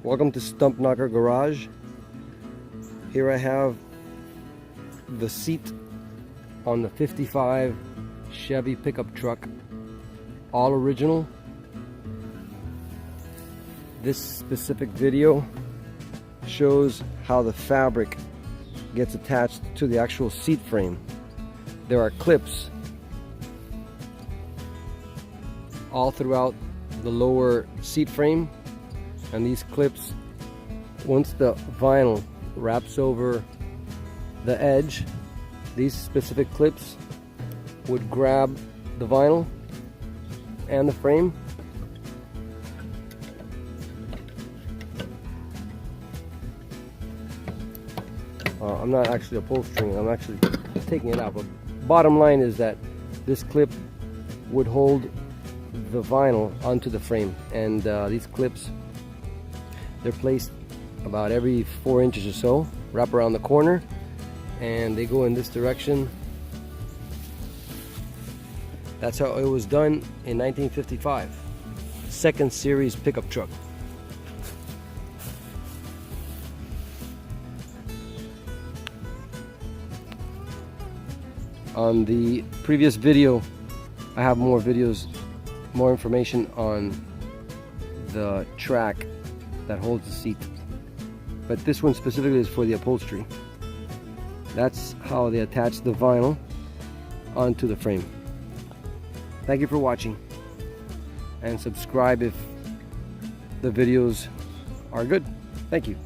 Welcome to Stump Knocker Garage. Here I have the seat on the 55 Chevy pickup truck, all original. This specific video shows how the fabric gets attached to the actual seat frame. There are clips all throughout the lower seat frame, and these clips, once the vinyl wraps over the edge, these specific clips would grab the vinyl and the frame I'm not actually upholstering, I'm actually taking it out, but bottom line is that this clip would hold the vinyl onto the frame, and these clips, they're placed about every 4 inches or so, wrap around the corner, and they go in this direction. That's how it was done in 1955. Second series pickup truck. On the previous video, I have more videos, more information on the track that holds the seat, but this one specifically is for the upholstery. That's how they attach the vinyl onto the frame. Thank you for watching, and subscribe if the videos are good. Thank you.